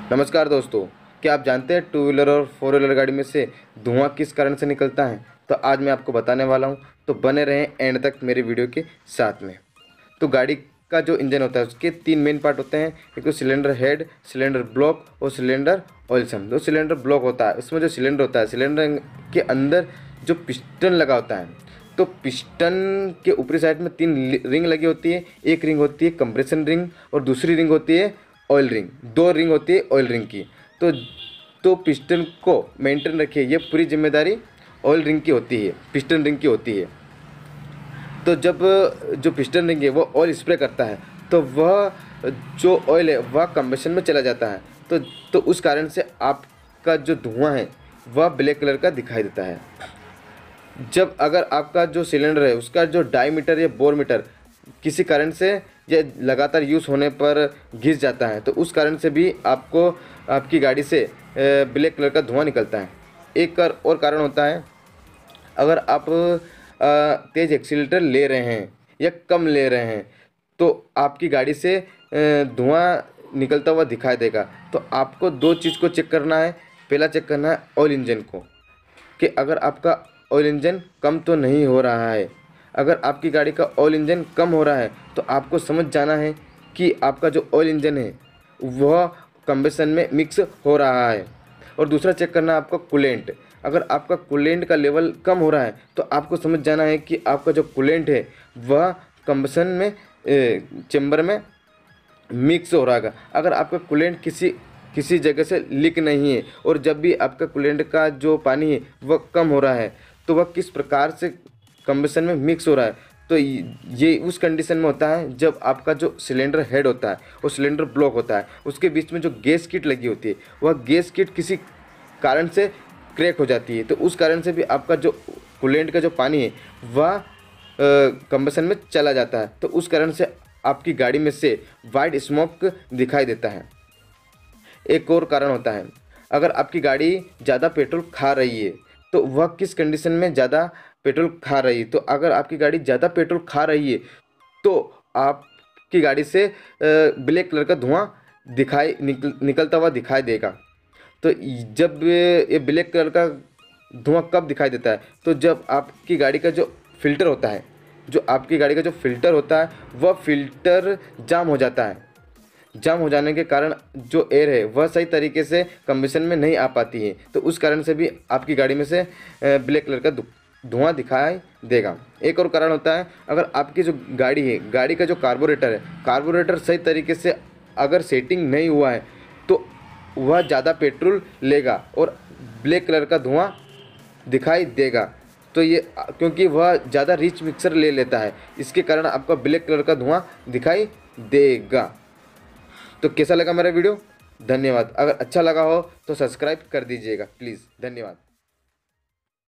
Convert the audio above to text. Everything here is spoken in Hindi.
नमस्कार दोस्तों, क्या आप जानते हैं टू व्हीलर और फोर व्हीलर गाड़ी में से धुआं किस कारण से निकलता है? तो आज मैं आपको बताने वाला हूं, तो बने रहें एंड तक मेरे वीडियो के साथ में। तो गाड़ी का जो इंजन होता है उसके तीन मेन पार्ट होते हैं। एक तो सिलेंडर हेड, सिलेंडर ब्लॉक और सिलेंडर ऑयल सम। जो सिलेंडर ब्लॉक होता है उसमें जो सिलेंडर होता है, सिलेंडर के अंदर जो पिस्टन लगा होता है, तो पिस्टन के ऊपरी साइड में तीन रिंग लगी होती है। एक रिंग होती है कंप्रेशन रिंग और दूसरी रिंग होती है ऑयल रिंग। दो रिंग होती है ऑयल रिंग की। तो पिस्टन को मेंटेन रखिए, ये पूरी जिम्मेदारी ऑयल रिंग की होती है, पिस्टन रिंग की होती है। तो जब जो पिस्टन रिंग है वो ऑयल स्प्रे करता है, तो वह जो ऑयल है वह कंबशन में चला जाता है। तो उस कारण से आपका जो धुआं है वह ब्लैक कलर का दिखाई देता है। जब अगर आपका जो सिलेंडर है उसका जो डायमीटर या बोर मीटर किसी कारण से या लगातार यूज़ होने पर घिस जाता है, तो उस कारण से भी आपको आपकी गाड़ी से ब्लैक कलर का धुआं निकलता है। एक और कारण होता है, अगर आप तेज़ एक्सीलेटर ले रहे हैं या कम ले रहे हैं तो आपकी गाड़ी से धुआं निकलता हुआ दिखाई देगा। तो आपको दो चीज़ को चेक करना है। पहला चेक करना है ऑयल इंजन को, कि अगर आपका ऑयल इंजन कम तो नहीं हो रहा है। अगर आपकी गाड़ी का ऑयल इंजन कम हो रहा है तो आपको समझ जाना है कि आपका जो ऑयल इंजन है वह कंबशन में मिक्स हो रहा है। और दूसरा चेक करना है आपका कूलेंट। अगर आपका कूलेंट का लेवल कम हो रहा है तो आपको समझ जाना है कि आपका जो कूलेंट है वह कंबशन में चेम्बर में मिक्स हो रहा है। अगर आपका कूलेंट किसी जगह से लीक नहीं है और जब भी आपका कूलेंट का जो पानी है वह कम हो रहा है, तो वह किस प्रकार से कंबशन में मिक्स हो रहा है, तो ये उस कंडीशन में होता है जब आपका जो सिलेंडर हेड होता है और सिलेंडर ब्लॉक होता है, उसके बीच में जो गैस किट लगी होती है वह गैस किट किसी कारण से क्रैक हो जाती है। तो उस कारण से भी आपका जो कूलेंट का जो पानी है वह कंबशन में चला जाता है। तो उस कारण से आपकी गाड़ी में से वाइट स्मोक दिखाई देता है। एक और कारण होता है, अगर आपकी गाड़ी ज़्यादा पेट्रोल खा रही है, तो वह किस कंडीशन में ज़्यादा पेट्रोल खा रही है, तो अगर आपकी गाड़ी ज़्यादा पेट्रोल खा रही है तो आपकी गाड़ी से ब्लैक कलर का धुआं निकलता हुआ दिखाई देगा। तो जब ये ब्लैक कलर का धुआं कब दिखाई देता है, तो जब आपकी गाड़ी का जो फ़िल्टर होता है, जो आपकी गाड़ी का जो फ़िल्टर होता है वह फ़िल्टर जाम हो जाता है। जाम हो जाने के कारण जो एयर है वह सही तरीके से कंबशन में नहीं आ पाती है। तो उस कारण से भी आपकी गाड़ी में से ब्लैक कलर का धुआं दिखाई देगा। एक और कारण होता है, अगर आपकी जो गाड़ी है, गाड़ी का जो कार्बोरेटर है, कार्बोरेटर सही तरीके से अगर सेटिंग नहीं हुआ है तो वह ज़्यादा पेट्रोल लेगा और ब्लैक कलर का धुआं दिखाई देगा। तो ये क्योंकि वह ज़्यादा रिच मिक्सर ले लेता है, इसके कारण आपका ब्लैक कलर का धुआं दिखाई देगा। तो कैसा लगा मेरा वीडियो? धन्यवाद। अगर अच्छा लगा हो तो सब्सक्राइब कर दीजिएगा प्लीज़। धन्यवाद।